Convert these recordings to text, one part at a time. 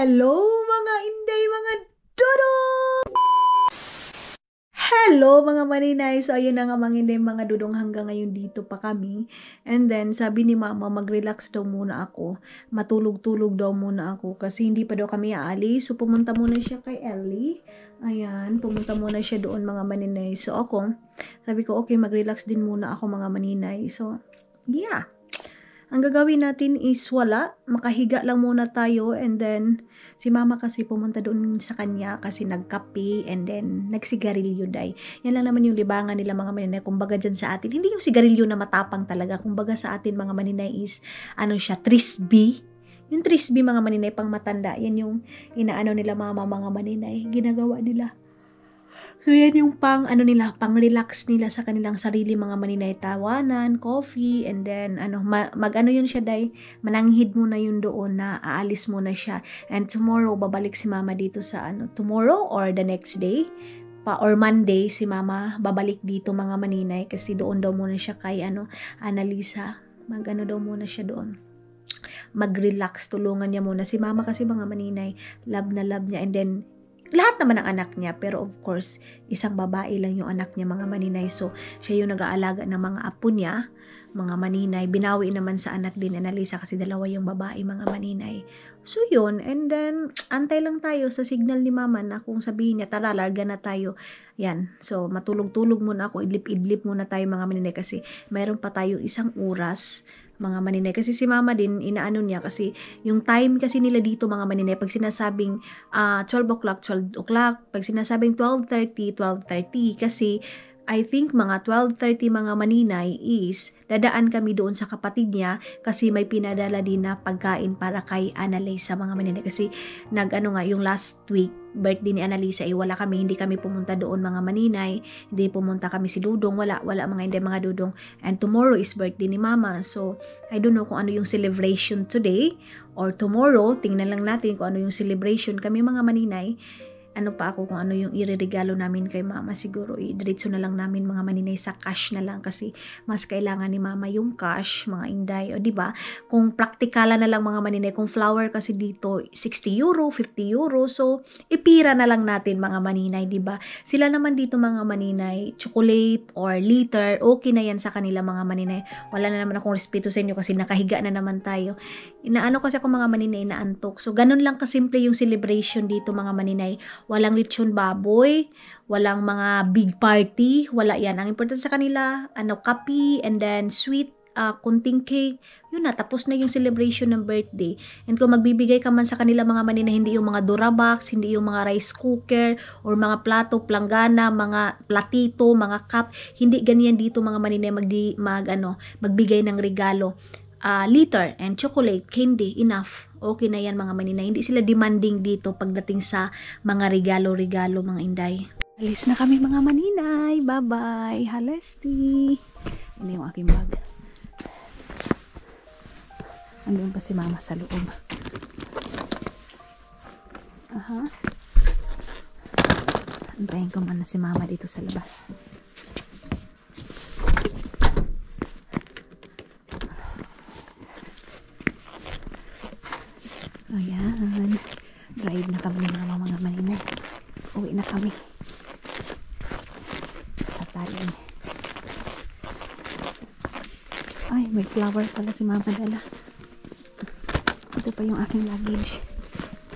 Hello mga inday, mga dodo! Hello mga maninay! So ayun na nga mga inday, mga dudong, hanggang ngayon dito pa kami. And then sabi ni mama, mag-relax daw muna ako. Matulog-tulog daw muna ako kasi hindi pa daw kami aalis. So pumunta muna siya kay Ellie. Ayan, pumunta muna siya doon mga maninay. So ako, sabi ko okay, mag-relax din muna ako mga maninay. So yeah. Ang gagawin natin is wala, makahiga lang muna tayo, and then si mama kasi pumunta doon sa kanya kasi nagkape and then nagsigarilyo day. Yan lang naman yung libangan nila mga maninay. Kumbaga dyan sa atin, hindi yung sigarilyo na matapang talaga. Kumbaga sa atin mga maninay is, ano siya, trisby. Yung trisby mga maninay pang matanda, yan yung inaano nila mga maninay, ginagawa nila. So, yan yung pang relax nila sa kanilang sarili mga maninay, tawanan, coffee, and then, mag-ano yun siya, day, mananghid muna yun doon na aalis muna siya. And tomorrow, babalik si mama dito sa, tomorrow or the next day, or Monday, si mama babalik dito mga maninay, kasi doon daw muna siya kay, Annalisa. Daw muna siya doon. Mag-relax, tulungan niya muna. Si mama kasi mga maninay, love na love niya, and then, lahat naman ng anak niya, pero of course, isang babae lang yung anak niya mga maninay. So, siya yung nag-aalaga ng mga apo niya, mga maninay. Binawi naman sa anak din, Annalisa, kasi dalawa yung babae mga maninay. So, yun. And then, antay lang tayo sa signal ni mama na kung sabihin niya, tara, larga na tayo. Yan. So, matulog-tulog muna ako, idlip-idlip muna tayo mga maninay kasi mayroon pa tayo isang oras mga maninay. Kasi si mama din, inaano niya kasi yung time kasi nila dito mga maninay, pag sinasabing 12 o'clock, 12 o'clock, pag sinasabing 12:30, 12:30, kasi I think mga 12:30 mga maninay is dadaan kami doon sa kapatid niya kasi may pinadala din na pagkain para kay Annalisa mga maninay. Kasi yung last week, birthday ni Annalisa, wala kami, hindi kami pumunta doon mga maninay, hindi pumunta kami si Dudong, wala mga hindi mga Dudong. And tomorrow is birthday ni Mama. So, I don't know kung ano yung celebration today or tomorrow. Tingnan lang natin kung ano yung celebration kami mga maninay. Kung ano yung ireregalo namin kay mama, siguro diretso na lang namin mga maninay sa cash na lang kasi mas kailangan ni mama yung cash mga inday, o di ba? Kung praktikalan na lang mga maninay, kung flower kasi dito 60 euro, 50 euro, so ipira na lang natin mga maninay, di ba? Sila naman dito mga maninay, chocolate or liter, okay na yan sa kanila mga maninay. Wala na naman akong respeto sa inyo kasi nakahiga na naman tayo. Kasi ako mga maninay na antok. So ganun lang kasimple yung celebration dito mga maninay. Walang lechon baboy, walang mga big party, wala yan. Ang important sa kanila, kape, and then sweet, kunting cake. Yun na, tapos na yung celebration ng birthday. And kung magbibigay ka man sa kanila mga manina, hindi yung mga Durabox, hindi yung mga rice cooker, or mga plato, planggana, mga platito, mga cup, hindi ganyan dito mga manina magbigay ng regalo. Liter and chocolate, candy, enough. Okay na yan mga maninay. Hindi sila demanding dito pagdating sa mga regalo-regalo mga inday. Alis na kami mga maninay. Bye-bye. Halesti. Ano yung aking bag? Andun pa si mama sa loob. Aha. Antayin ko muna si mama dito sa labas. Ayan. Drive na kami mga maninay. Uwi na kami. Sa talim. Ay, may flower pala si mama dala. Ito pa yung aking luggage.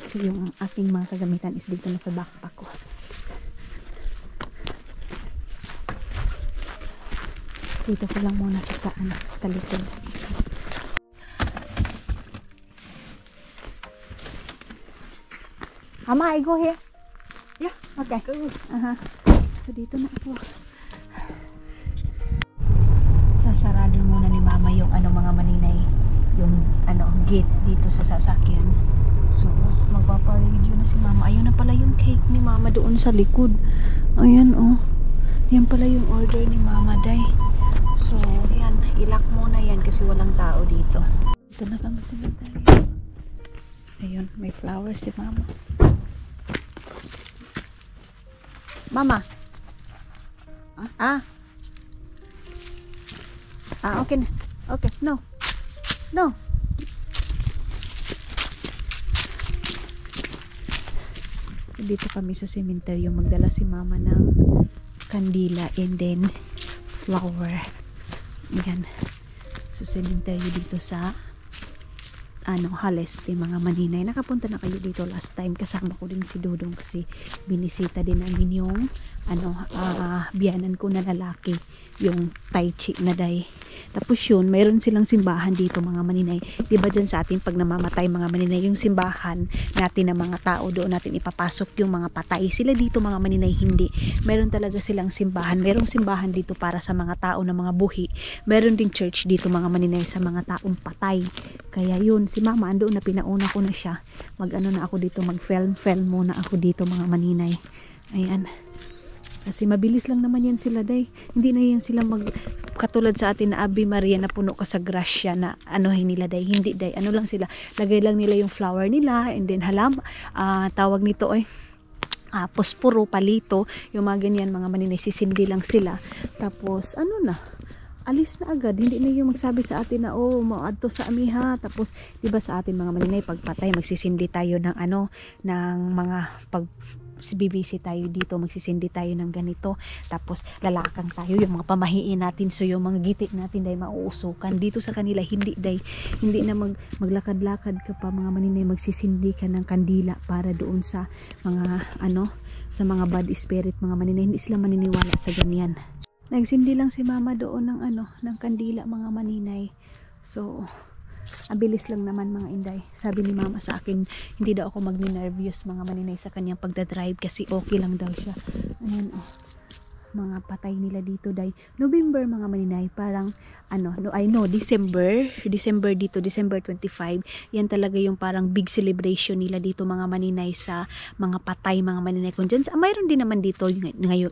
So, yung aking mga kagamitan is dito na sa backpack ko. Dito ko lang muna ito sa likod. Ama, I go here. Yeah, okay. So, dito na ako. Sasarado muna ni mama yung mga maninay, yung gate dito sa sasakyan. So, magpapa-radio na si mama. Ayun na pala yung cake ni mama doon sa likod. Ayan, oh. Yan pala yung order ni mama, day. So, ayan. Ilak muna yan kasi walang tao dito. Ito na kami sa tayo. Ayun, may flowers si mama. Mama. Okay na. Okay, no. Dito kami sa cemetery, magdala si mama ng kandila and then flower. Yan. So cemetery dito sa Haleste mga maninay. Nakapunta na kayo dito last time, kasama ko din si Dudong kasi binisita din namin yung biyanan ko na lalaki, yung Tai Chi na day. Tapos yun, mayroon silang simbahan dito mga maninay. Diba dyan sa atin pag namamatay mga maninay, yung simbahan natin ng mga tao, doon natin ipapasok yung mga patay. Sila dito mga maninay hindi. Meron talaga silang simbahan. Merong simbahan dito para sa mga tao na mga buhi. Meron ding church dito mga maninay sa mga taong patay. Kaya yun, si mama andoon na, pinauna ko na siya. Na ako dito, film muna ako dito mga maninay. Ayan. Kasi mabilis lang naman yan sila day. Hindi na yan sila katulad sa atin na Ave Maria na puno ka sa grasya na nila day. Hindi day. Ano lang sila. Lagay lang nila yung flower nila and then tawag nito posporo, palito. Yung mga ganyan mga maninay, sisindi lang sila. Tapos alis na agad. Hindi na yung magsabi sa atin na maadto sa amiha. Tapos diba sa atin mga maninay, pagpatay magsisindi tayo ng ng mga bibisi tayo dito, magsisindi tayo ng ganito, tapos lalakang tayo, yung mga pamahiin natin, so yung mga gitik natin dahil mauusukan. Dito sa kanila hindi na maglakad-lakad ka pa mga maninay, magsisindi ka ng kandila para doon sa mga sa mga bad spirit mga maninay. Hindi sila maniniwala sa ganyan. Nagsindi lang si mama doon ng kandila mga maninay. So abilis lang naman mga inday. Sabi ni mama sa akin, hindi daw ako magni-nervous mga maninay sa kanyang pagdadrive kasi okay lang daw siya. Ayan mga patay nila dito day. November mga maninay, parang December dito, December 25. Yan talaga yung parang big celebration nila dito mga maninay sa mga patay mga maninay. Kung dyan, mayroon din naman dito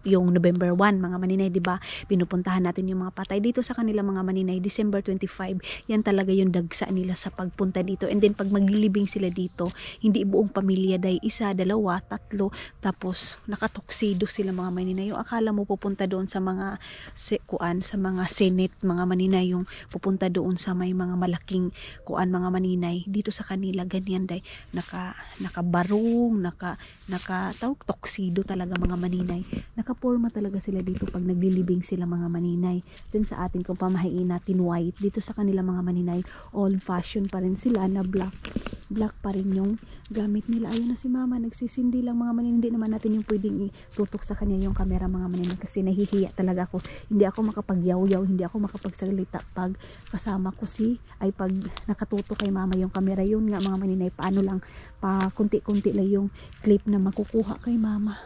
yung November 1 mga maninay, di ba? Pinupuntahan natin yung mga patay dito sa kanila mga maninay. December 25, yan talaga yung dagsa nila sa pagpunta dito. And then pag maglilibing sila dito, hindi buong pamilya day, isa, dalawa, tatlo, tapos nakatoksido sila mga maninay. Yung akala mo pupunta doon sa mga sa mga senate mga maninay, yung pupunta doon sa may mga malaking mga maninay. Dito sa kanila ganyan day, nakabarong, toksido talaga mga maninay. Nakaporma talaga sila dito pag naglilibing sila mga maninay. Then sa atin kung pamahiin natin white, dito sa kanila mga maninay old fashion pa rin sila na black pa rin yung gamit nila. Ayun na si mama, nagsisindi lang mga maninay. Hindi naman natin yung pwedeng itutok sa kanya yung camera mga maninay kasi nahihiya talaga ako. Hindi ako makapagyaw-yaw, hindi ako makapagsalita pag kasama ko pag nakatutok kay mama yung camera. Yun nga mga maninay, paano lang, pa kunti-kunti lang yung clip na makukuha kay mama.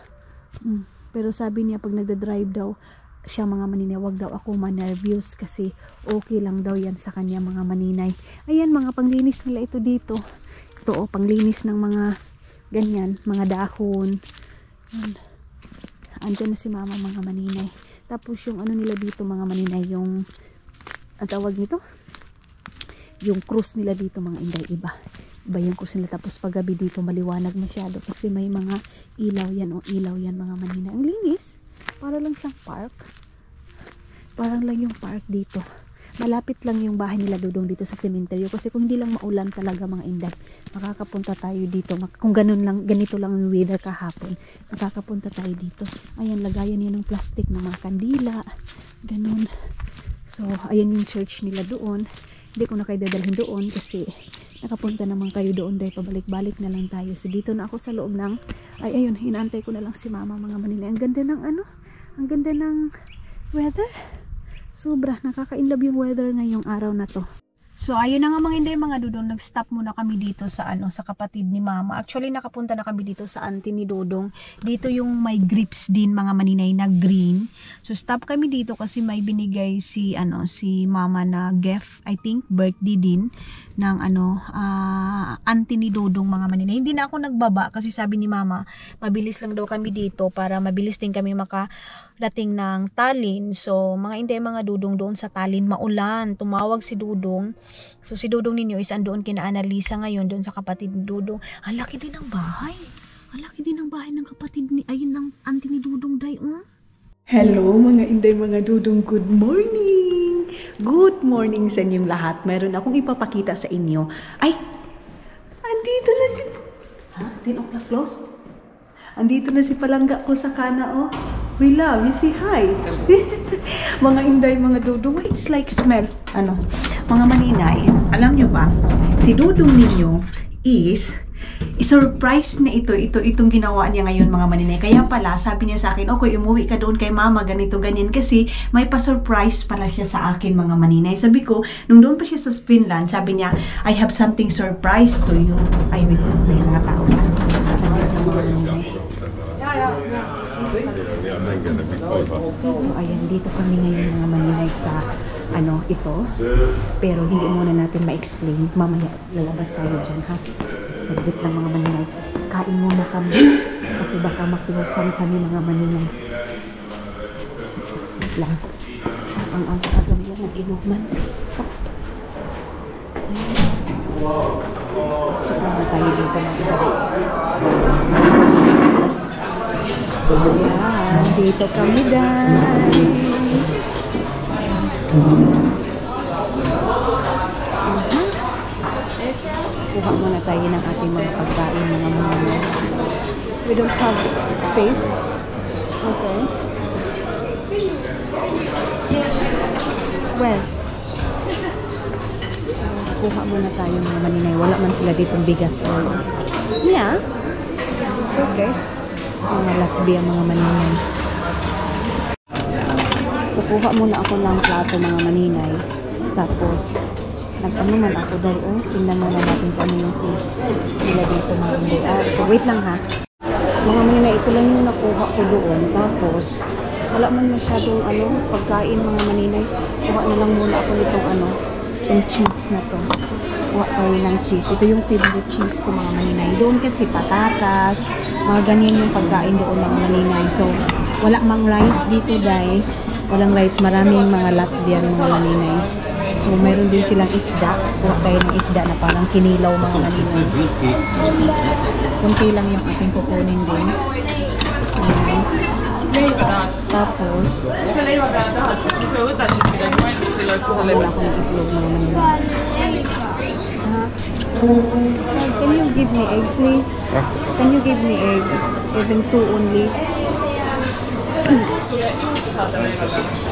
Pero sabi niya pag nagda-drive daw siya mga maninay, wag daw ako ma-nervous kasi okay lang daw yan sa kanya mga maninay. Ayan mga panglinis nila ito dito. Ito panglinis ng mga ganyan, mga dahon. Andyan na si mama mga maninay. Tapos yung nila dito mga maninay, yung tawag nito, yung cross nila dito mga inday, iba yung cross nila. Tapos paggabi dito maliwanag masyado kasi may mga ilaw yan mga maninay. Ang linis, para lang siyang park, parang lang yung park dito. Malapit lang yung bahay nila Dudong dito sa sementeryo kasi kung hindi lang maulan talaga mga inday, makakapunta tayo dito. Kung ganito lang yung weather kahapon, makakapunta tayo dito. Ayan, lagayan yan ng plastic ng mga kandila, ganun. So ayan yung church nila doon. Hindi ko na kayo dadalhin doon kasi nakapunta naman kayo doon dahil pabalik-balik na lang tayo. So dito na ako sa loob ng ayun, hinantay ko na lang si mama mga maninay. Ang ganda ng ang ganda ng weather. Sobra, nakaka-inlove yung weather ngayong araw na to. So ayun na nga mga inday mga Dudong, nag-stop muna kami dito sa sa kapatid ni mama. Actually nakapunta na kami dito sa auntie ni Dudong. Dito yung may grapes din mga maninay na green. So stop kami dito kasi may binigay si mama na gift, I think birthday din ng auntie ni Dudong mga maninay. Hindi na ako nagbaba kasi sabi ni mama mabilis lang daw kami dito para mabilis din kami makarating ng Tallinn. So mga inday mga Dudong, doon sa Tallinn maulan. Tumawag si Dudong. So si Dudong ninyo is andoon kina Annalisa ngayon doon sa kapatid ni Dudong. Ang laki din ng bahay. Ang laki din ng bahay ng kapatid ni ng auntie ni Dudong day. Hello mga inday mga Dudong, good morning. Good morning sa inyong lahat. Meron akong ipapakita sa inyo. Ay, andito na si 10 o'clock close. Andito na si Palangga ko sa kana, oh. We love, you say hi. Mga inday, mga dudong, it's like smell. Ano, mga maninay, alam nyo ba, si dudong ninyo is, surprise na itong ginawa niya ngayon mga maninay. Kaya pala, sabi niya sa akin, okay, umuwi ka doon kay mama, ganito, ganyan. Kasi may pa-surprise pala siya sa akin mga maninay. Sabi ko, nung doon pa siya sa Finland, sabi niya, I have something surprise to you. Ay, wait, may mga tao na. Sabi niya mga maninay. So, ayan, dito kami ngayon mga maninay sa ito. Pero hindi muna natin ma-explain. Mamaya, lalabas tayo dyan, ha? Saglit lang mga maninay. Kain muna kami. Kasi baka makilusan kami mga maninay. Wait lang. Ang agam yan, nag-inuman. So, na tayo dito mga maninay. Ayan, dito kami dahil. Kuha muna tayo ng ating mga pagkain, mga maninay. We don't have space. Okay. Well, so, kuha muna tayo mga maninay. Wala man sila ditong bigas. Yeah. It's okay. Mga lakbi ang mga maninay. So, kuha muna ako ng plato mga maninay. Tapos, nag-ano man ako dahil, tingnan muna natin kung ano yung face nila dito mga maninay. So, wait lang ha. Mga maninay, ito lang yung nakuha ko doon. Tapos, wala man masyadong pagkain mga maninay. Kuha na lang muna ako nitong yung cheese na to. Kuha tayo ng cheese. Ito yung favorite cheese ko mga maninay. Doon kasi patatas, mga ganyan yung pagkain doon mga maninay. So, wala mang rice dito dahil walang rice. Maraming mga latbian mga maninay. So, mayroon din silang isda. Kuha tayo ng isda na parang kinilaw mga maninay. Kunti lang yung ating kukunin din. Tapos, wala ko ng itlog mga maninay. Can you give me egg, please? Can you give me egg? Even 2 only.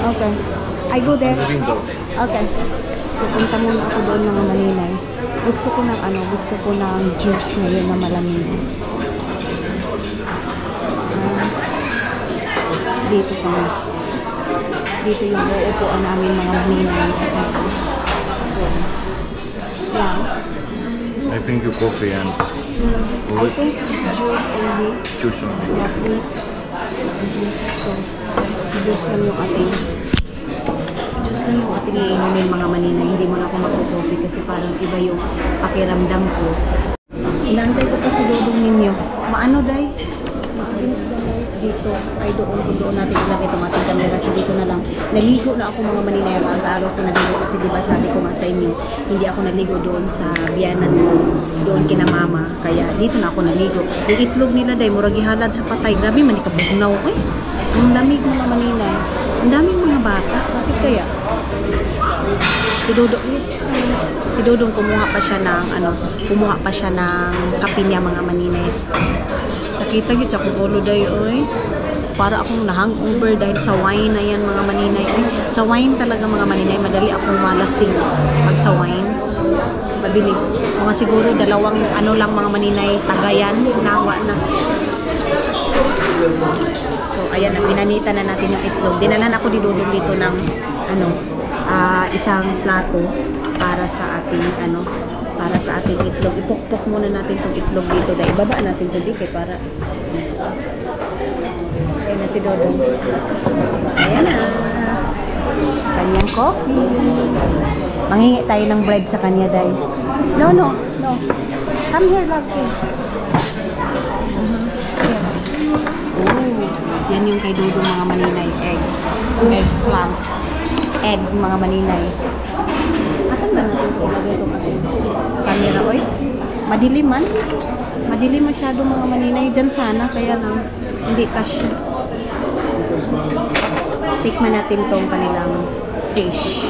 Okay. I go there. Okay. So, punta muna ako doon mga maninay. Gusto ko ng juice ngayon na malamig. Dito kami. Dito yung uupuan namin mga maninay. So, yeah. I think you coffee and I think juice only. juice only. Yeah, please. So, juice lang yung ating iinumin mga maninay. Hindi mo na ako mag-coffee kasi parang iba yung pakiramdam ko. Inaantay ko pa si dudong ninyo. Maano day? Maalis day dito. Ay doon natin ilagay itong ating camera. So dito na lang. Naligo na ako mga maninay. Mag-araw ko naligo kasi diba sabi ko nga sa inyo, hindi ako naligo doon sa biyanan ko. Doon kina mama. Kaya dito na ako naligo. Yung itlog nila day, murag ihalad sa patay. Grabe man ikabugnaw ko eh. Ang lamig mga maninay. Ang daming mga bata. Bakit kaya? Si Dodong kumuha pa siya ng kape niya mga maninays. Sakita gyud sa kong ulo day oy. Para akong na-hangover dahil sa wine na yan mga maninay. Sa wine talaga mga maninay, madali akong malasing pag sa wine. Mabilis. Mga siguro dalawang lang mga maninay, tagayan, nawa na. So ayan, pinanita na natin yung itlog. Dinalan ako ni Dodong dito ng isang plato para sa ating itlog. Ipokpok muna natin tong itlog dito. Dahil ibaba natin ito dito para ayan na si Dodong. Ayan na. Kanyang coffee. Manghingi tayo ng bread sa kanya dahil. No. Come here, love. Yan yung kay Dodong mga maninay. Eggplant. Egg mga maninay. Asan ba natin ito? Lagay itong ating camera, oy. Madilim man. Madilim masyado mga maninay. Dyan sana, kaya lang hindi kasya. Tikman natin itong kanilang fish.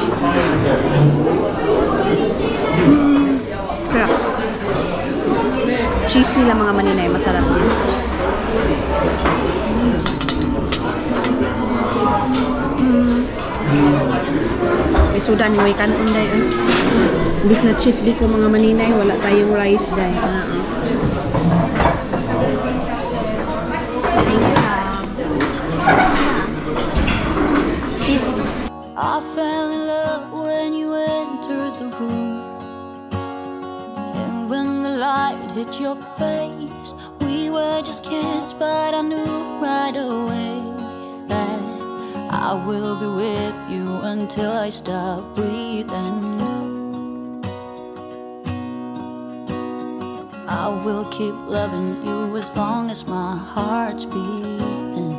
Sarap. Cheese nila mga maninay, masarap din. Isudan ni way kanon day. Bis na cheat di ko mga maninay, wala tayong rice day. I fell in love when you entered the room, and when the light hit your face, we were just kids, but I knew right away that I will be with you until I stop breathing. I will keep loving you as long as my heart's beating.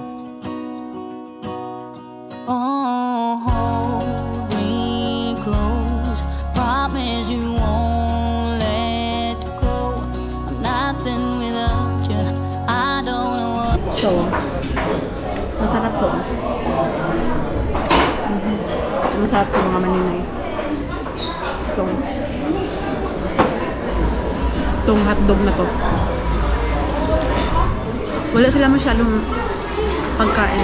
Oh, hold me close, promise you won't let go. I'm nothing without you, I don't know what. So, masarap to. Masarap to mga maninay. Itong hotdog na to. Wala sila masyadong pagkain.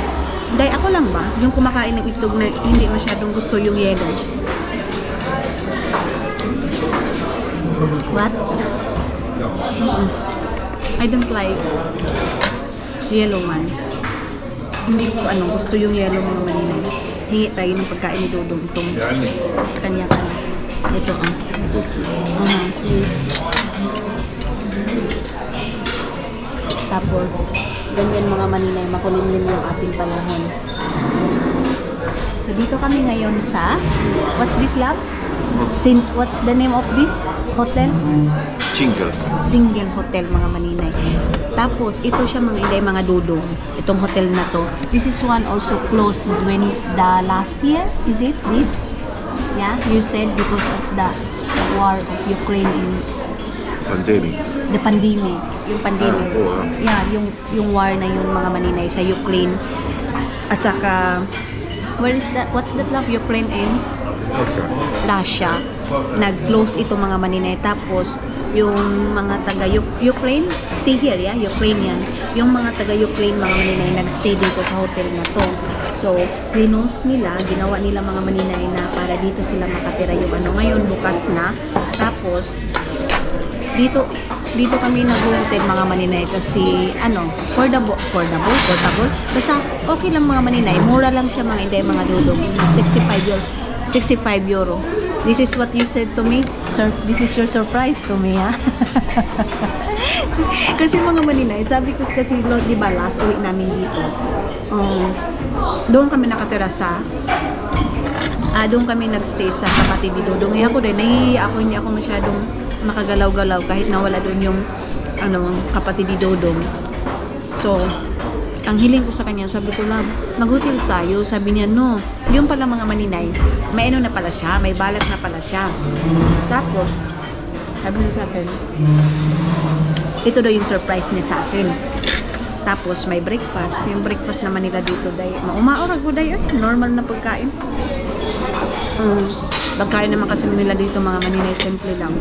Dahil ako lang ba? Yung kumakain ng itlog na hindi masyadong gusto yung yelo. What? I don't like yellow man. Hindi ko gusto yung yellow mga maninay. Hingi tayo ng pagkain ni Dodong itong kanya-kanya. Ito please. Tapos ganyan mga maninay, makulimlim yung ating panahon. So dito kami ngayon sa, what's this lab? What's the name of this hotel? Single Hotel mga maninay. Tapos ito siya mga dudong. Itong hotel na to. This is one also closed when the last year. Is it this? Yeah, you said because of the war of Ukraine in Pandemic. the pandemic. Yung pandemic. Yeah, yung war na yun mga maninay sa Ukraine. At saka where is that? What's that love? Ukraine and Russia. Nag-close ito mga maninay. Tapos yung mga taga Ukraine stay here, yeah, Ukrainian. Yung mga taga Ukraine mga maninay nag-stay dito sa hotel na to. So, rinos nila, ginawa nila mga maninay na para dito sila makatira yung ngayon bukas na. Tapos dito kami nag-hotel mga maninay kasi portable. Basta okay lang mga maninay, mura lang siya mga hindi mga dudong. 65 euro. This is what you said to me. Sir, this is your surprise to me, ha? Kasi mga maninay, sabi ko kasi, Lord, di ba, last uwi namin dito. Doon kami nakatira sa doon kami nagstay sa kapatid ni Dodong. Ako din, nahihiya ako, hindi ako masyadong makagalaw-galaw kahit nawala doon yung kapatid ni Dodong. So, ang hiling ko sa kanya, sabi ko, love, mag-hotel tayo. Sabi niya, no. Yung pala mga maninay, may na pala siya, may balat na pala siya. Tapos, sabi niya sa akin, ito daw yung surprise niya sa akin. Tapos, may breakfast. Yung breakfast naman nila dito, umaorag ko normal na pagkain. Pagkain naman kasi nila dito mga maninay, simple lang.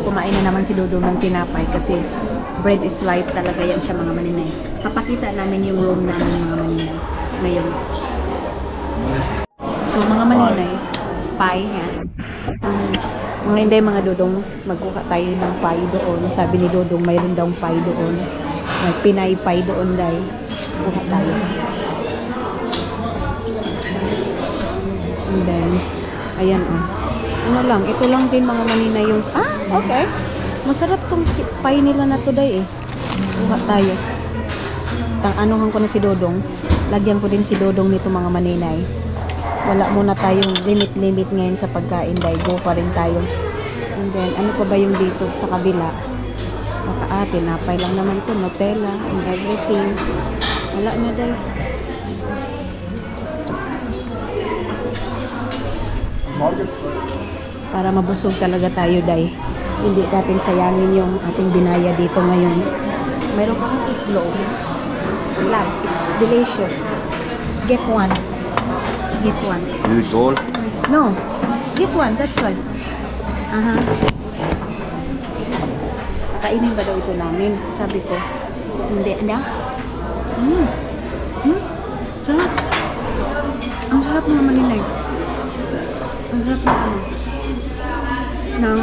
Kumain na naman si Dodong ng tinapay kasi bread is life talaga yan siya mga maninay. Papakita namin yung room namin mga maninay ngayon. So mga maninay, pie yan. Mga hindi mga Dodong, magkuha tayo ng pie doon. Sabi ni Dodong mayroon daw pie doon. May Pinay pie doon dahil. Kuha tayo. And then, ayan ito lang din mga maninay yung, okay. Masarap tong pie nila na today eh. Kuha tayo. Anuhan ko na si Dodong. Lagyan ko din si Dodong nito mga maninay. Wala muna tayong limit ngayon sa pagkain dahil go pa rin tayo. And then, ano pa ba yung dito sa kabila? Tinapay lang naman to, Nutella and everything. Wala na dahil. Para mabusog talaga tayo dahil hindi natin sayangin yung ating binaya dito ngayon. Mayroon pa kang itlog. Love, it's delicious. Get one. Get one. You eat all? No, get one, that's why. Kainin ba daw ito namin? Sabi ko, Hindi, ano? Sarap. Ang sarap ng maninay. Ang sarap ng ano. Ng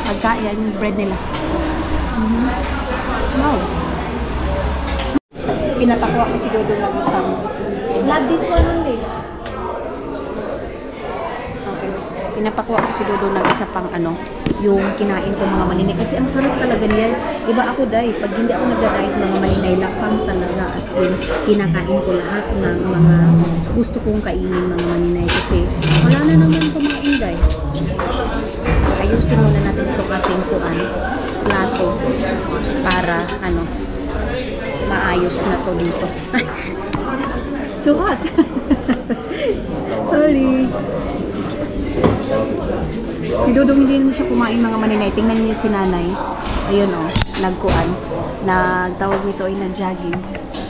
pagkain, yung bread nila. Wow. Pinatakwa ko si Dodo ng isang. Love this one only. Okay. Pinapakwa ko si Dodo ng isa pang ano, yung kinain ko mga maninay. Kasi ang sarap talaga niyan. Iba ako dahil pag hindi ako nag-diet mga maninay, lapang talaga. As in, kinakain ko lahat ng mga gusto kong kainin mga maninay. Kasi wala na naman kumain dahil. Ayusin muna natin itong ating plato para ano, maayos na to dito. Sukat. Sorry. Si Dodong hindi na siya kumain mga maninay. Tingnan niyo si nanay. Ayun o, nagkuan. Nagtawag nito ay nag-jogging.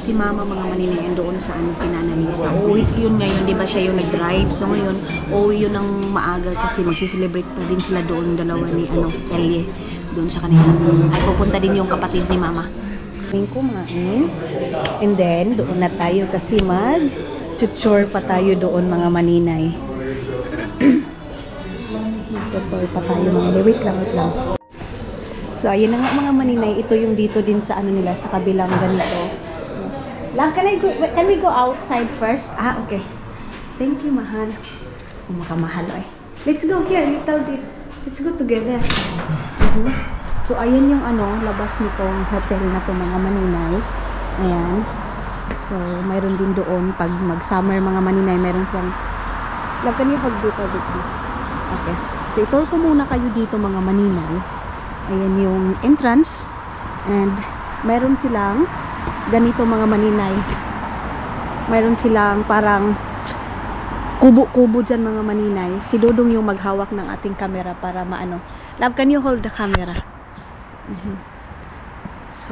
Si mama mga maninay doon sa ano kinananisa. Uuwi yun ngayon, di ba siya yung nag-drive? So ngayon, uuwi yun ng maaga kasi magsiselebrate pa din sila doon dalawa ni Ellie. Doon sa kanila. Ay pupunta din yung kapatid ni mama. Kumain. And then, doon na tayo kasi mag-chuchor pa tayo doon mga maninay. Mag-chuchor pa tayo mga maninay. Wait lang. So, ayun na nga mga maninay. Ito yung dito din sa ano nila, sa kabilang ganito. Lang, can we go outside first? Ah, okay. Thank you, mahal. Makamahal eh. Let's go here, little bit. Let's go together. So, ayan yung ano, labas nitong hotel na to mga maninay. Ayan. So, mayroon din doon pag mag-summer mga maninay, mayroon siyang love, can you hug dito with this? Okay. So, itour ko muna kayo dito mga maninay. Ayan yung entrance. And, mayroon silang ganito mga maninay. Mayroon silang parang kubo-kubo dyan mga maninay. Si Dodong yung maghawak ng ating camera para maano. Love, can you hold the camera? So,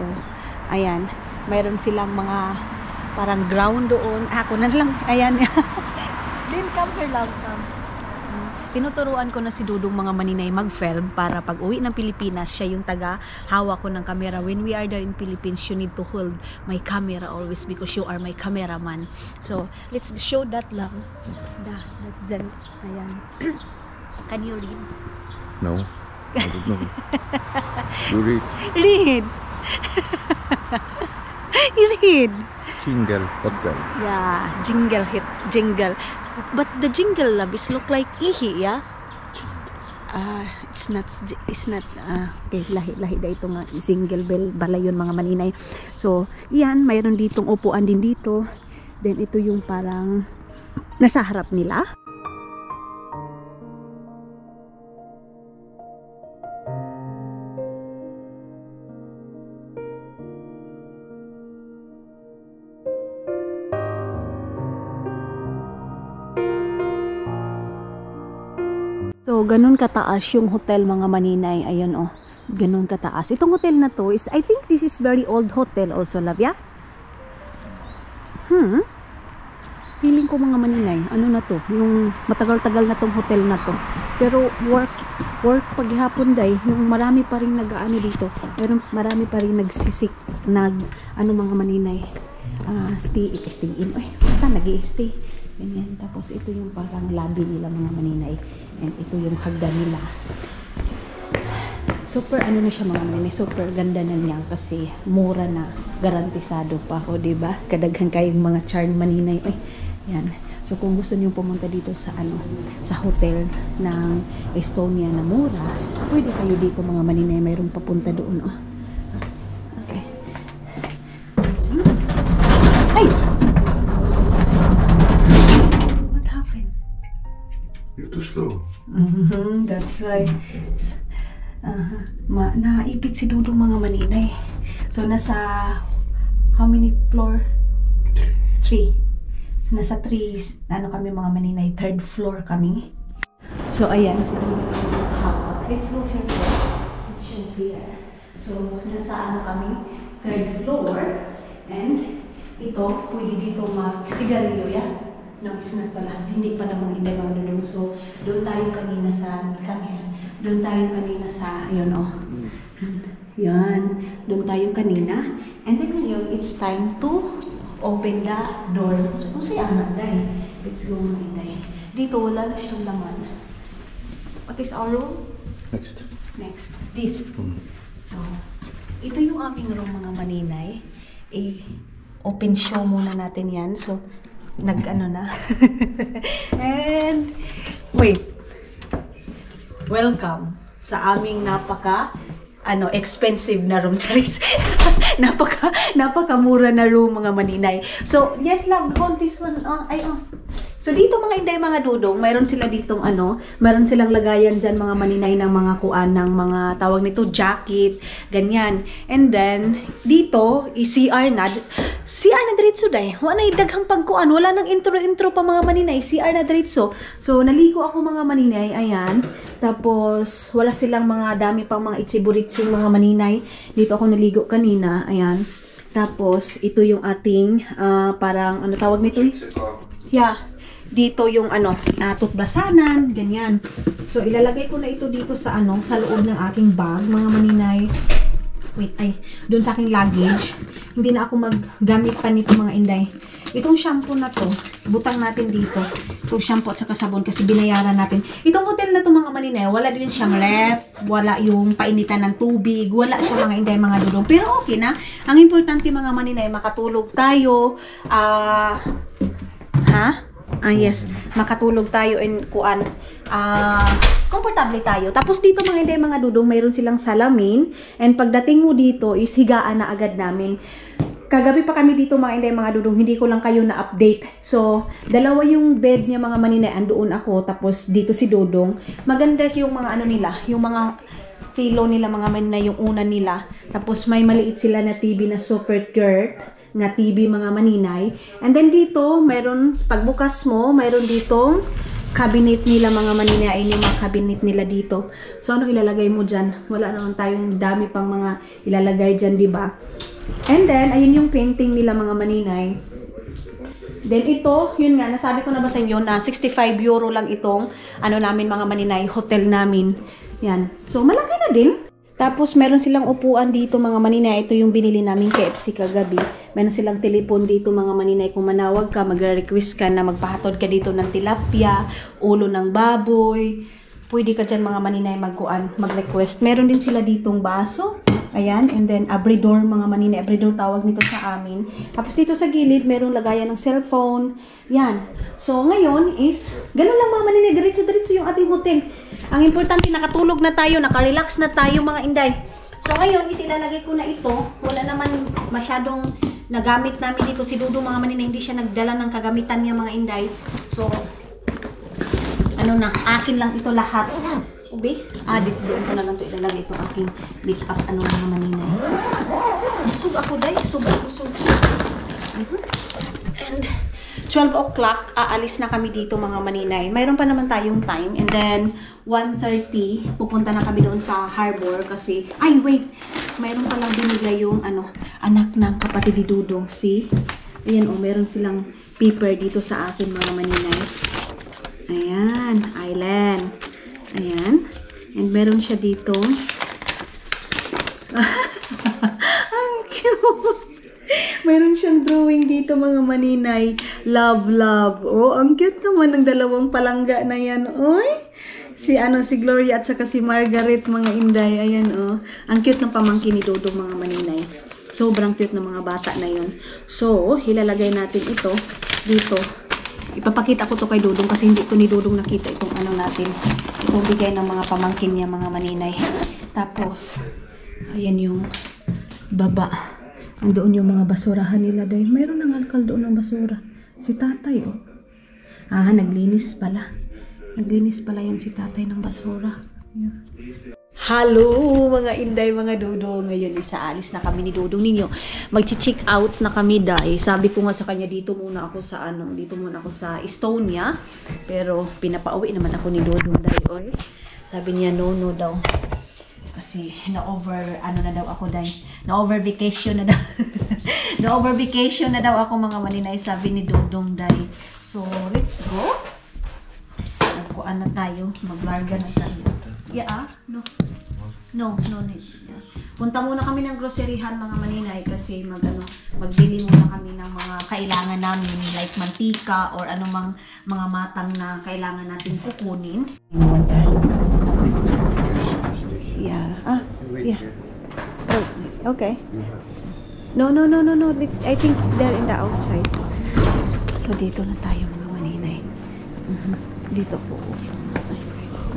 ayan. Mayroon silang mga parang ground doon. Ako na lang. Ayan. Then, come here, love. Come. Tinuturuan ko na si Dudong mga maninay mag-film para pag uwi ng Pilipinas, siya yung taga-hawak ko ng camera. When we are there in Philippines, you need to hold my camera always because you are my cameraman. So, let's show that lang. That dyan. Ayan. Can you read? No, I don't know. You read. Read! You read! Jingle Hotel. Yeah, jingle. But the jingle love is look like ihi, yeah? It's not, okay, lahi na ito nga, jingle bell, bala yun mga maninay. So, yan, mayroon ditong upuan din dito. Then, ito yung parang nasa harap nila. So, ganun kataas yung hotel mga maninay. Ayun oh, ganun kataas. Itong hotel na to is, I think this is very old hotel also, love, yeah? Feeling ko mga maninay, ano na to? Yung matagal-tagal na tong hotel na to. Pero work paghapon day, yung marami pa rin nag-ano dito. Pero marami pa rin nagsisik, ano mga maninay. Stay in. Ay, basta nag-i-stay. Ganyan. Tapos ito yung parang lobby nila mga maninay. And ito yung hagdan nila. Super ano na siya mga maninay. Super ganda na niya kasi mura na. Garantisado pa ako, diba? Kadaghan kayong mga charm maninay. Ay, yan. So kung gusto niyo pumunta dito sa sa hotel ng Estonia na mura, pwede kayo dito mga maninay. Mayroon papunta doon. Oh. Okay. Ay! You're too slow. That's why. Naipit si Dudong mga maninay. So, nasa how many floor? 3. Nasa 3, kami mga maninay. 3rd floor kami. So, ayan. Let's go here. Let's show here. So, nasa kami? 3rd floor. And, ito, pwede dito mag-sigarilyo, yeah? No, it's not pala. Hindi pa namang hindi mga Dudong. So, doon tayo kanina sa, ayun oh. Yan. Doon tayo kanina. And then ngayon, it's time to open the door. So, kung siya anak, day. Let's go mga day. Dito, wala na siyang laman. What is our room? Next. Next. This. So, ito yung aming room mga maninay. Open show muna natin yan. So, nag-ano na. And, wait. Welcome sa aming expensive na room, Charis. Napakamura na room, mga maninay. So, yes lang, hold this one. So, dito mga inday, mga dudong, mayroon sila ditong mayroon silang lagayan dyan, mga maninay, ng mga kuan, ng mga tawag nito, jacket, ganyan. And then, dito, CR na diretso day. Wala na idaghang pagkuan, wala nang intro pa mga maninay, CR na diretso. So, naligo ako mga maninay, ayan. Tapos, wala silang mga dami pang mga itsiburitsing mga maninay. Dito ako naligo kanina, ayan. Tapos, ito yung ating, parang, tawag nito? Yeah. Dito yung tutbasanan, ganyan. So, ilalagay ko na ito dito sa sa loob ng aking bag, mga maninay. Wait, doon sa aking luggage. Hindi na ako maggamit pa nito, mga inday. Itong shampoo na to, butang natin dito. Itong shampoo at saka sabon kasi binayaran natin. Itong hotel na to, mga maninay, wala din siyang ref, wala yung painitan ng tubig, wala siya, mga inday, mga dudong. Pero okay na. Ang importante, mga maninay, makatulog tayo. Yes, makatulog tayo and komportable tayo. Tapos dito mga hindi, mga dudong, mayroon silang salamin, and pagdating mo dito is higaan na agad namin. Kagabi pa kami dito, mga hindi, mga dudong, hindi ko lang kayo na-update. So, dalawa yung bed niya, mga maninay, andoon ako, tapos dito si Dodong. Maganda yung mga nila, yung mga pillow nila, mga maninay, yung una nila. Tapos may maliit sila na TV na super cute na TV, mga maninay. And then dito, mayroon, pagbukas mo, mayroon ditong cabinet nila, mga maninay, ay yung mga cabinet nila dito. So, ano ilalagay mo dyan? Wala naman tayong dami pang mga ilalagay dyan, diba? And then, ayun yung painting nila, mga maninay. Then ito, yun nga, nasabi ko na ba sa inyo na 65 euro lang itong, namin, mga maninay, hotel namin. Yan. So, malaki na din. Tapos, meron silang upuan dito, mga maninay. Ito yung binili namin KFC kagabi. Meron silang telepon dito, mga maninay. Kung manawag ka, magre-request ka na magpahatod ka dito ng tilapia, ulo ng baboy. Pwede ka dyan, mga maninay, mag-request. Meron din sila ditong baso. Ayan. And then, abridor, mga maninay. Abridor tawag nito sa amin. Tapos, dito sa gilid, merong lagayan ng cellphone. Yan. So, ngayon is, ganun lang, mga maninay. Diretso-diretso yung ating hotel. Ang importante, nakatulog na tayo, nakarelax na tayo, mga inday. So ngayon, ilalagay ko na ito. Wala naman masyadong nagamit namin dito. Si Dudu, mga maninay, hindi siya nagdala ng kagamitan niya, mga inday. So, akin lang ito lahat. Ubi? Doon ko na lang ito ilalagay itong aking make-up, mga maninay. Busog ako, day. Busog. And 12 o'clock, aalis na kami dito, mga maninay. Mayroon pa naman tayong time. And then, 1:30, pupunta na kami doon sa harbor kasi, mayroon palang binigay yung, anak ng kapatid ni Dudong, ayan, meron silang paper dito sa akin, mga maninay. Ayan, island. Ayan. And meron siya dito. Ang cute! Mayroon siyang drawing dito, mga maninay. Love, love. Oh, ang cute naman ng dalawang palangga na yan. Oy! Si Gloria at saka si Margaret, mga inday. Ayan, ang cute ng pamangkin ni Dodong, mga maninay. Sobrang cute ng mga bata na yun. So, ilalagay natin ito dito. Ipapakita ko to kay Dodong kasi hindi ko ni Dodong nakita itong natin. Itong bigay ng mga pamangkin niya, mga maninay. Tapos, ayan yung baba. Andoon yung mga basurahan nila dahil mayroon ng alkal doon ng basura. Si tatay, naglinis pala. Naglinis pala yun si tatay ng basura. Yeah. Hello, mga inday, mga dodo. Ngayon, isaalis na kami ni Dodong ninyo. Mag-check out na kami, dahil sabi ko nga sa kanya, dito muna ako sa Estonia. Pero, pinapauwi naman ako ni Dodong, dahil sabi niya, no daw. Kasi, na-over vacation na daw. Na-over vacation na daw ako, mga maninay, sabi ni Dodong, dahil. So, let's go. Nagkuan na tayo. Maglarga na tayo. Yeah, no. No need. Yeah. Punta muna kami ng groceryhan mga maninay kasi magbili muna kami ng mga kailangan namin like mantika or anumang mga matang na kailangan natin kukunin. Yeah. Yeah. Oh, okay. No. I think they're in the outside. So dito na tayo mga maninay. Dito po. Ay,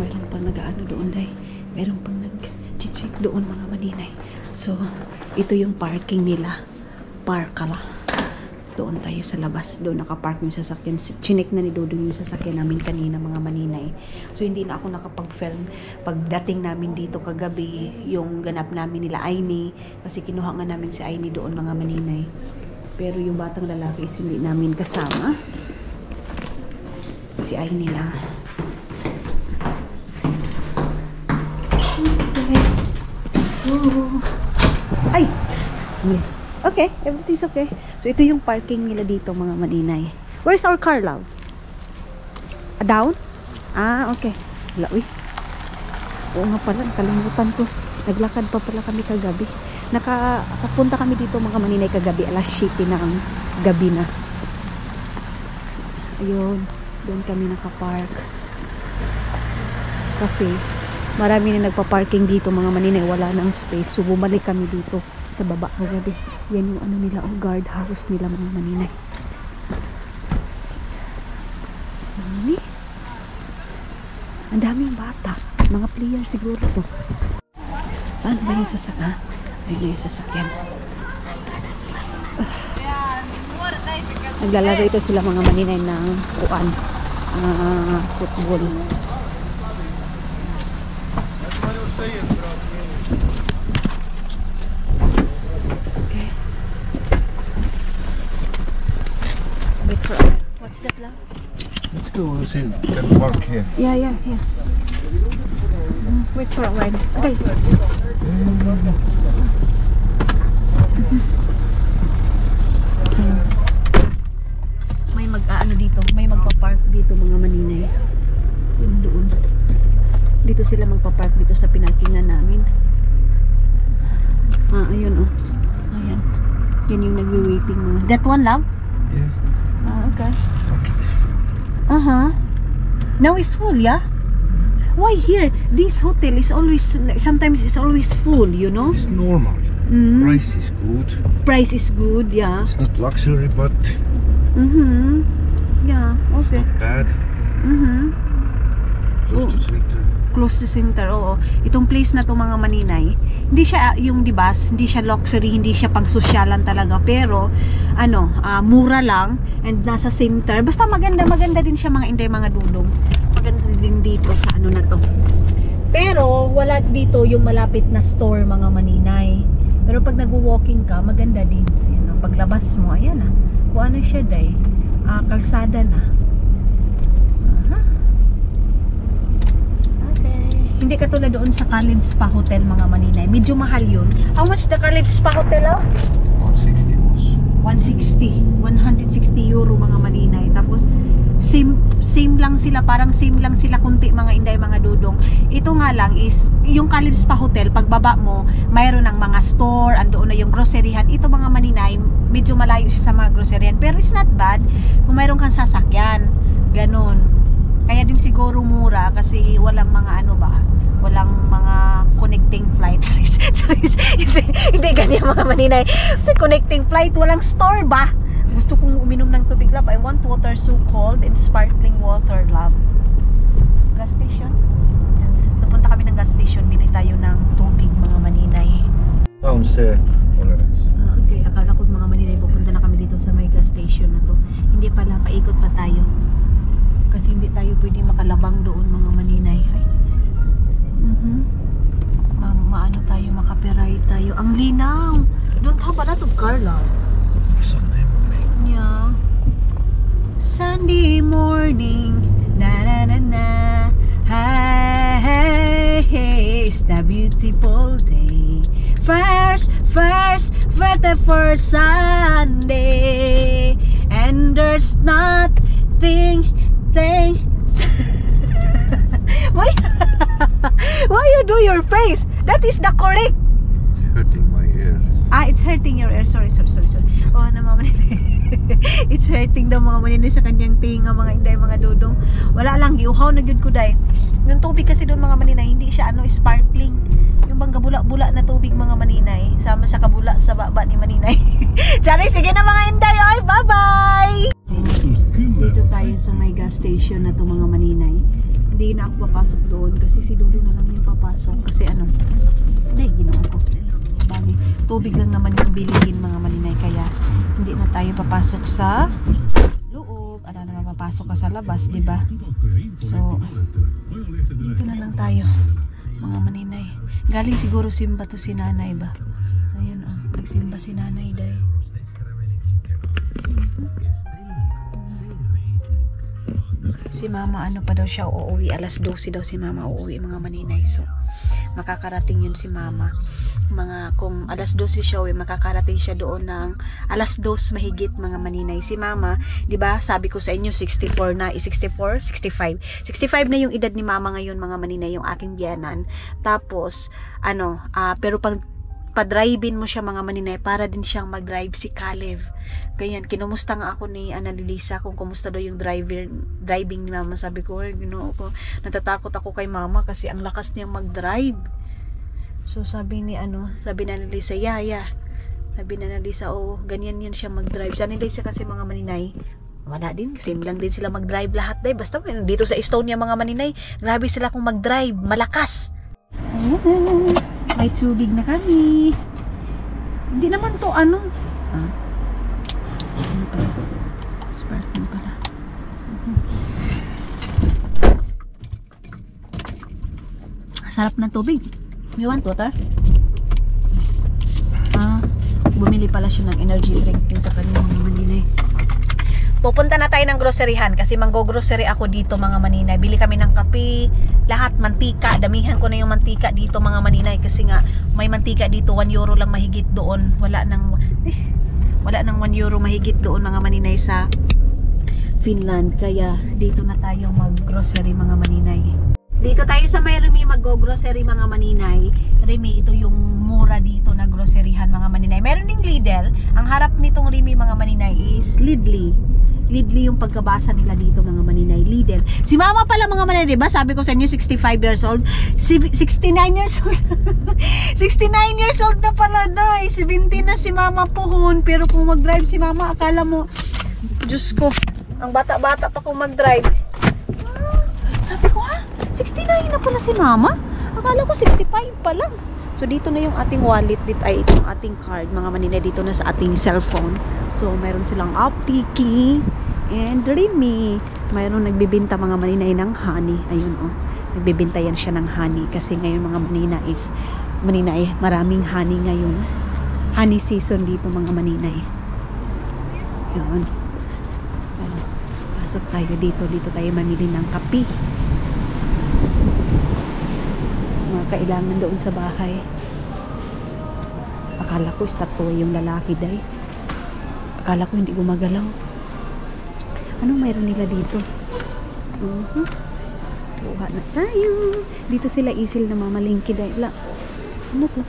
mayroon pang nag-ano doon day. Mayroon pang nag-check doon mga maninay. So, ito yung parking nila. Parkala. Doon tayo sa labas. Doon nakapark yung sasakyan. Chinek na ni Dodong yung sasakyan namin kanina mga maninay. So, hindi na ako nakapag-film. Pagdating namin dito kagabi, yung ganap namin nila Aini. Kasi kinuha nga namin si Aini doon mga maninay. Pero yung batang lalaki is hindi namin kasama. Si Aini lang. Okay. Let's go. Ay! Okay, everything's okay. So, ito yung parking nila dito, mga maninay. Where's our car, love? Down? Okay. Wala, uy. Oo nga pala, nakalimutan ko. Naglakad pa pala kami kagabi. Nakapunta kami dito, mga maninay, kagabi. Alas 7 ng gabi na. Ayun. Doon kami nakapark. Kasi, marami na nagpa-parking dito, mga maninay. Wala nang space. So, bumalik kami dito sa baba kagabi. Yan yung ano nila, guard house nila mga maninay. Mami? Ang daming bata. Mga player siguro to. Saan ba yung sasakyan? Ayun na yung sasakyan. Naglalaro ito sila mga maninay ng kuan. Football. What's that, love? Let's go see. Can park here. Yeah. Wait for a while. Okay. So, may may magpa-park dito mga maninay. Doon. Dito sila magpa-park dito sa pinarkingan namin. Ayun Ayan. Yan yung nagwi-waiting mga. That one, love? Yeah. Okay. Now it's full, yeah? Why here? This hotel is always, sometimes it's always full, you know? It's normal. Price is good. Price is good, yeah. It's not luxury, but Yeah, okay. not bad. Close to center. Close to center, oo. Itong place na to mga maninay, hindi siya yung dibas, hindi siya luxury, hindi siya pang sosyalan talaga, pero mura lang and nasa center. Basta maganda din siya mga inday, mga dudong. Maganda din dito sa na to. Pero wala dito yung malapit na store mga maninay. Pero pag nag-walking ka, maganda din. Ayan, paglabas mo, ayan kuha na siya day. Kalsada na. Hindi katulad doon sa Khalid Spa Hotel mga maninay. Medyo mahal yun. How much the Khalid Spa Hotel? 160 was. 160 euro mga maninay. Tapos same lang sila, parang same lang sila kunti mga inday, mga dudong. Ito nga lang is yung Khalid Spa Hotel, pagbaba mo mayroon ng mga store, andoon na yung groceryhan. Ito mga maninay, medyo malayo siya sa mga groceryhan, pero it's not bad kung mayroon kang sasakyan. Ganon. Kaya din siguro mura kasi walang mga walang mga connecting flight. Hindi ganyan mga maninay. Kasi connecting flight, walang store ba? Gusto kong uminom ng tubig, love. I want water so cold and sparkling water, love. Gas station? So punta kami ng gas station, bili tayo ng tubig mga maninay. Downstairs. Okay, akala ko mga maninay pupunta na kami dito sa may gas station na to. Hindi pala, paikot pa tayo. Kasi hindi tayo pwede makalabang doon mga maninay. Maano tayo, makapiray tayo. Ang linaw. Don't have a lot of car, love. Sunday morning. Yeah. Sunday morning. Na na na na. Hey, it's the beautiful day. First for the first Sunday. And there's nothing. Why you do your face? That is the correct. It's hurting my ears. It's hurting your ear. Sorry. Oh, it's hurting daw mga maninay sa kanyang tinga, mga inday, mga dudong. Wala lang, giuhaw na gyud ko day. Yung tubig kasi doon mga maninay, hindi siya sparkling. Yung bang kabula-bula na tubig mga maninay, sama sa kabula sa baba ni maninay. Tsari, sige na mga inday. Oy, bye-bye! Dito tayo sa may gas station na to mga maninay. Hindi na ako papasok doon kasi si Dudu na lang yung papasok. Kasi hindi, ginawa ko. Bali, tubig lang naman yung bilihin mga maninay, kaya hindi na tayo papasok sa loob. Ano naman papasok ka sa labas, di ba? So, dito na lang tayo mga maninay. Galing siguro simba to si nanay ba? Ayun nagsimba si nanay day. Si mama pa daw siya uuwi, alas 12 daw si mama uuwi mga maninay. So makakarating yun si mama kung alas 12 siya uwi, makakarating siya doon ng alas 2 mahigit mga maninay. Si mama, di ba sabi ko sa inyo 64 na, 65 na yung edad ni mama ngayon mga maninay, yung aking biyanan. Tapos pero pag pa-drive-in mo siya mga maninay, para din siyang mag-drive si Caleb. Ganyan, kinumusta nga ako ni Annalisa kung kumusta daw yung driving ni mama. Sabi ko, Ginoo ko, natatakot ako kay mama kasi ang lakas niyang mag-drive. So sabi ni Annalisa, sabi ni Annalisa, ganyan yan siya mag-drive. Sa Annalisa kasi mga maninay, wala din, same lang din sila mag-drive lahat day. Basta dito sa Estonia mga maninay, grabe sila kung mag-drive, malakas. May tubig na kami. Hindi naman to Ano pala? Sparkling pala. Sarap ng tubig. You want water? Bumili pala siya ng energy drink yung sa kanyang mga maninay. Pupunta na tayo ng groceryhan kasi manggo-grocery ako dito mga maninay. Bili kami ng kape, lahat, mantika. Damihan ko na yung mantika dito mga maninay kasi nga may mantika dito, 1 euro lang mahigit doon. Wala nang 1 euro mahigit doon mga maninay sa Finland. Kaya dito na tayo mag-grocery mga maninay. Dito tayo sa may Remy mag-grocery mga maninay. Remy, ito yung mura dito na groceryhan mga maninay. Meron ding Lidl. Ang harap nitong Remy mga maninay is Lidl. Lidl yung pagkabasa nila dito mga maninay. Lidl. Si mama pala mga maninay, diba? Sabi ko sa inyo 65 years old. 69 years old. 69 years old na pala day. 70 na si mama pohon. Pero kung mag-drive si mama, akala mo, Diyos ko, ang bata-bata pa kung mag-drive. Sabi ko 69 na pala si mama. Akala ko 65 pa lang. So dito na yung ating wallet, dito ay itong ating card mga maninay, dito na sa ating cellphone. So mayroon silang Optiki and Remy. Mayroon nagbibenta mga maninay ng honey. Ayun nagbibenta yan siya ng honey kasi ngayon mga maninay, maraming honey ngayon. Honey season dito mga maninay. Yun. Pasok tayo dito tayo mamili ng kape. Mga kailangan doon sa bahay. Akala ko statue yung lalaki day. Akala ko hindi gumagalaw. Anong mayroon nila dito? Kuha na tayo. Dito sila isil na mamalingki day. Ano to?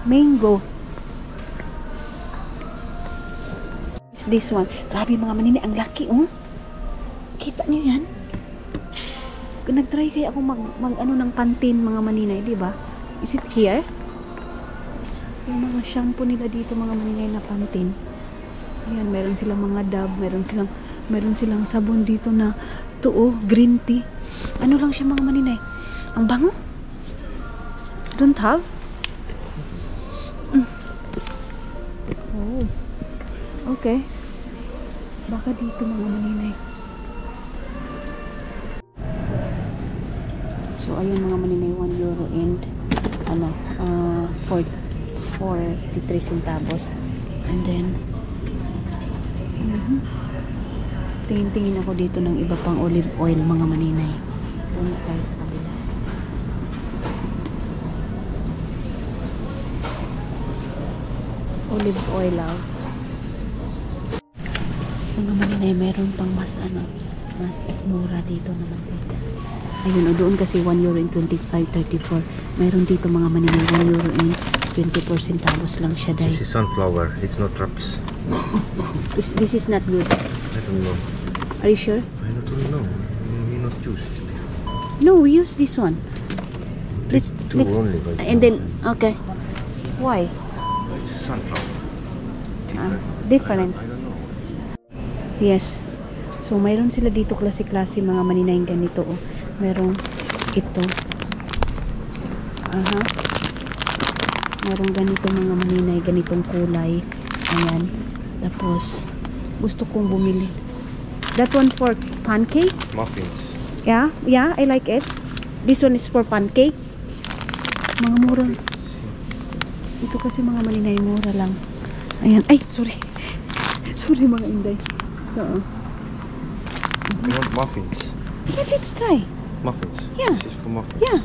Mango. Is this one? Grabe mga maninay, ang laki Kita niyo yan? Nag-try kaya ako mag ng Pantene mga maninay, di ba? Is it here? Yung mga shampoo nila dito mga maninay na Pantene. Ayan, meron silang mga Dove, meron silang sabon dito na green tea. Ano lang siya mga maninay? Ang bango. Don't have? Oh. Okay. Baka dito mga maninay. So ayun mga maninay, 1 euro and 43 centavos. And then tingin-tingin ako dito ng iba pang olive oil mga maninay. Doon tayo sa kabila. Olive oil mga maninay, meron pang mas mas mura dito na mantika. Ayun, o doon kasi 1 euro and 25.34. Mayroon dito mga maninay 1 euro and 24 centavos lang siya, day. This is sunflower. It's not traps. This is not good. I don't know. Are you sure? I don't know. We not use it. No, we use this one. Two only, but And then, okay. Why? it's sunflower. Different. I don't know. Yes. So, mayroon sila dito klase-klase mga maninayang ganito. Oh. Merong ito. Aha. Merong ganito mga maninay, ganitong kulay. Ayan. Tapos, gusto kong bumili. That one for pancake? Muffins. Yeah, I like it. This one is for pancake. Mga mura. Ito kasi mga maninay, mura lang. Ayan. Ay, sorry. Sorry mga inday. Oo. You want muffins? Yeah, let's try. Muffins. Yeah. This is for muffins. Yeah.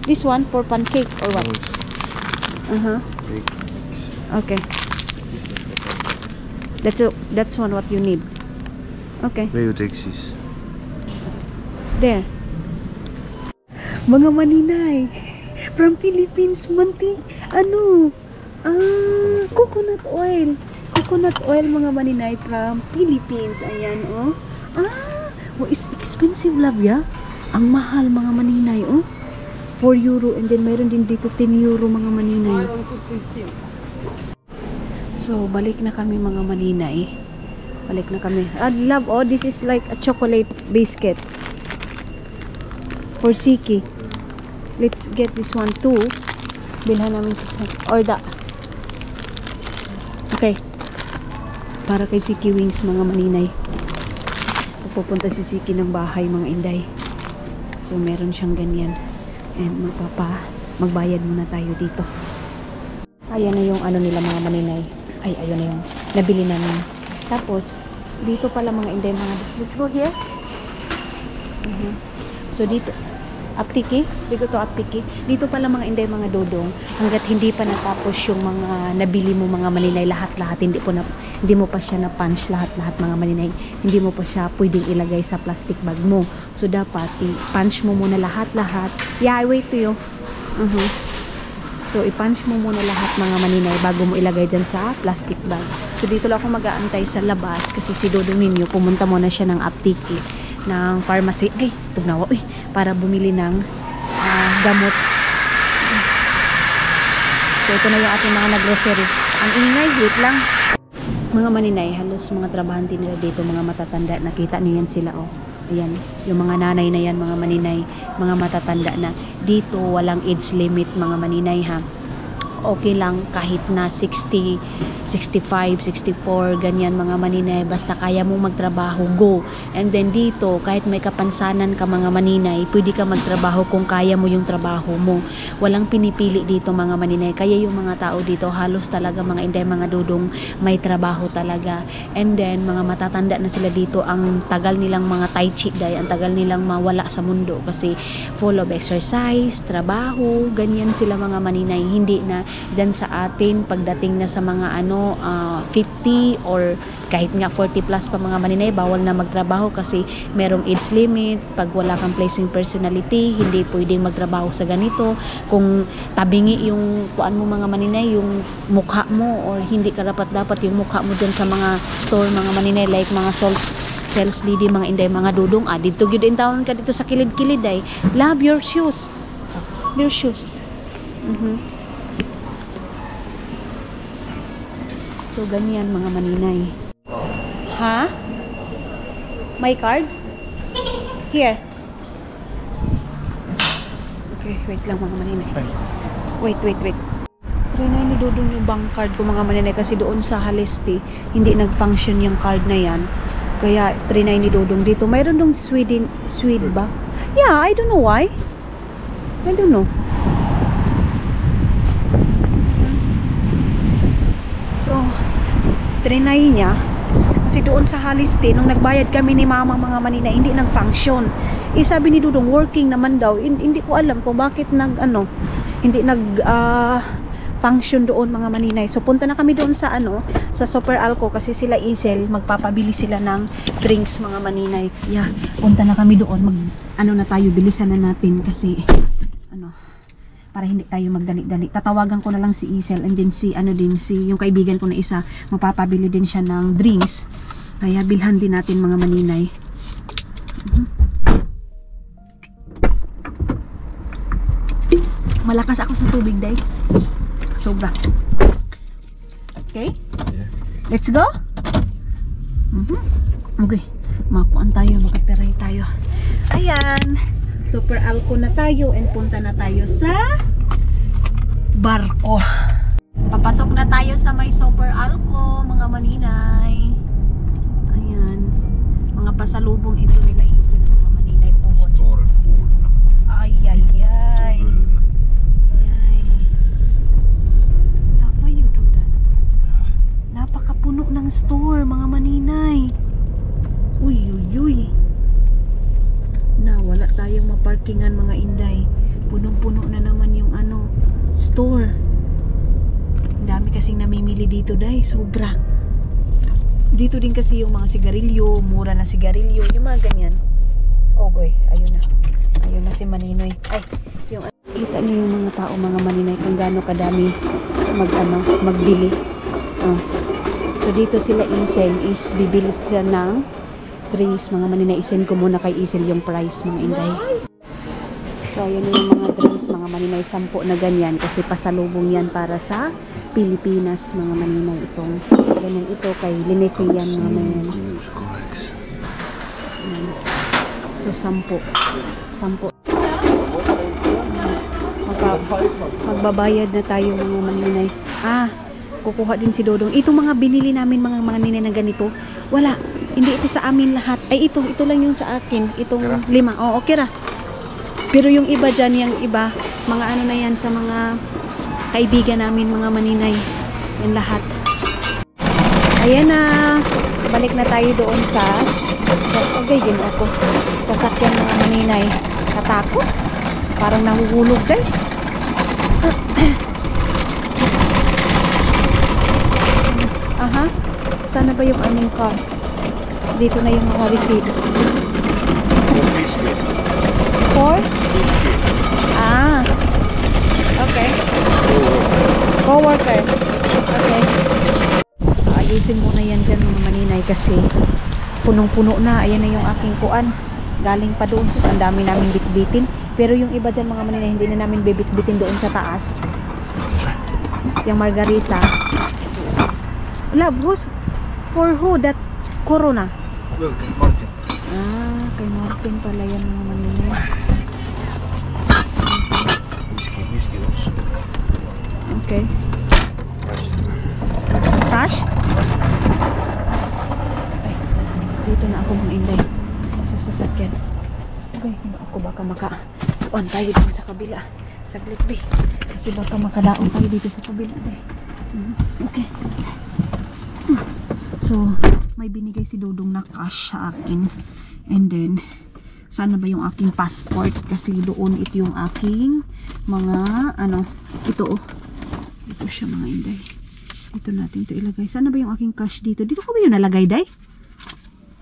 This one for pancake or what? No, it's Uh-huh. big mix. Okay. That's one what you need. Okay. Where you take this? There. Mga maninay. From Philippines, coconut oil. Coconut oil mga maninay from Philippines. Ayan, oh. It's expensive, love, ya. Ang mahal mga maninay, oh. 4 euro and then mayroon din dito 10 euro mga maninay. So, balik na kami mga maninay. Balik na kami. Love, oh, this is like a chocolate biscuit. For Siki. Let's get this one too. Bilhan namin sa order. Okay. Para kay Siki Wings mga maninay. Pupunta si Siki ng bahay mga inday. So meron siyang ganyan. And magbayad muna tayo dito. Ayan na yung ano nila mga maninay. Ay, ayun na yung nabili namin. Tapos dito pala mga inday mga. Let's go here. So dito aptiki, dito to aptiki. Dito pala mga inday mga dodong, hangga't hindi pa natapos yung mga nabili mo mga maninay lahat-lahat, hindi mo pa siya na punch lahat-lahat mga maninay. Hindi mo pa siya pwedeng ilagay sa plastic bag mo. So dapat i-punch mo muna lahat-lahat. Yeah, I wait to you. So i-punch mo muna lahat mga maninay bago mo ilagay dyan sa plastic bag. So dito lang ako mag-aantay sa labas kasi si dodong ninyo pumunta muna siya ng aptiki, ng pharmacy. Okay, tugnawa, para bumili ng gamot. So ito na yung ating mga nag-grocery. Ang ingay, wait lang. Mga maninay, halos mga trabahante nila dito, mga matatanda. Nakita niyo yan sila, oh. Ayan, yung mga nanay na yan, mga maninay, mga matatanda na. Dito, walang age limit, mga maninay, ha. Okay lang kahit na 60, 65, 64, ganyan mga maninay. Basta kaya mo magtrabaho, go. And then dito, kahit may kapansanan ka mga maninay, pwede ka magtrabaho kung kaya mo yung trabaho mo. Walang pinipili dito mga maninay. Kaya yung mga tao dito, halos talaga mga inday, mga dudong, may trabaho talaga. And then, mga matatanda na sila dito, ang tagal nilang mga tai chi day, ang tagal nilang mawala sa mundo kasi full of exercise, trabaho, ganyan sila mga maninay. Hindi na dyan sa atin pagdating na sa mga 50 or kahit nga 40 plus pa mga maninay, bawal na magtrabaho kasi merong age limit. Pag wala kang pleasing personality, hindi pwedeng magtrabaho sa ganito. Kung tabingi yung kuan mo mga maninay, yung mukha mo, or hindi karapat-dapat yung mukha mo dyan sa mga store mga maninay, like mga sales lady, mga inday, mga dudong, dito gyud in town ka dito sa kilid-kilid ay love your shoes. So, ganyan mga maninay. Ha? My card? Here. Okay, wait lang mga maninay. Wait. Try na ni Dudong yung bank card ko mga maninay kasi doon sa Halesti, hindi nag-function yung card na yan. Kaya, try na ni Dudong dito. Mayroon dong Swede ba? Yeah, I don't know why. I don't know. So, trinay niya kasi doon sa Haliste nung nagbayad kami ni mama mga maninay, hindi nag-function. Sabi ni Dudong working naman daw. Hindi ko alam kung bakit hindi function doon mga maninay. So punta na kami doon sa sa Super Alco kasi sila Isel, magpapabili sila ng drinks mga maninay. Yeah, punta na kami doon. Na tayo, bilisan na natin kasi para hindi tayo magdali-dali. Tatawagan ko na lang si Isel and then si yung kaibigan ko na isa, magpapabili din siya ng drinks. Kaya bilhan din natin mga maninay. Malakas ako sa tubig, Day. Sobra. Okay? Yeah. Let's go? Okay. Makuan tayo, makaperay tayo. Ayan. Super Alco na tayo and punta na tayo sa barko. Papasok na tayo sa may Super Alco, mga maninay. Ayan. Mga pasalubong ito nila Isel, mga maninay. Står full. Ay, ay, ay. Napakapuno ng store, mga maninay. Uy, uy, uy. Wala tayong maparkingan mga inday. Punong-puno na naman yung store. Ang dami kasing namimili dito, Day. Sobra. Dito din kasi yung mga sigarilyo, mura na sigarilyo, yung mga ganyan. Ogoy, ayun na. Ayun na si Maninoy. Ay, yung kita niyo yung mga tao, mga maninay, kung gaano kadami magbili. So dito sila Isel is bibili siya ng drinks, mga maninay. Isend ko muna kay Isel yung price, mga inday. So ayan yung mga drinks, mga maninay, 10 na ganyan kasi pasalubong yan para sa Pilipinas, mga maninay. Itong ganyan ito kay Linefe yan, mga maninay. So 10 magbabayad na tayo, mga maninay. Kukuha din si Dodong. Itong mga binili namin, mga maninay na ganito, wala. Hindi ito sa amin lahat. Ay, ito lang yung sa akin. Itong 5. Oh, okay ra. Pero yung iba dyan, yung iba, mga na yan sa mga kaibigan namin, mga maninay. Yan lahat. Ayan na. Balik na tayo doon sa okay, din ako. Sasakyan, mga maninay. Katakot. Parang nahuhulog kayo. Aha. Sana ba yung aming car? Dito na yung mga receipt. For? Okay. Co-worker. Okay. Ayusin muna yan dyan, mga maninay, kasi punong-puno na. Ayan na yung aking kuan. Galing pa doon. Sus, ang dami namin bitbitin. Pero yung iba dyan, mga maninay, hindi na namin bibit-bitin doon sa taas. Yung margarita. Love, for who? That Corona? Martin. Kay Martin pala yan, mga maninay. Whiskey also. Okay. Tash? Ay, dito na ako, mga inday. Sa sasakyan. Okay, ako baka maka-on tayo dito sa kabila. Saglit, di. Kasi baka makadaon tayo dito sa kabila, di. Okay. So, may binigay si Dodong na cash sa akin. And then, sana ba yung aking passport? Kasi doon ito yung aking mga, ito ito siya, mga inday. Ito natin ito ilagay. Sana ba yung aking cash dito? Dito ko ba yun nalagay, Day?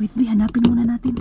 Wait, hanapin muna natin.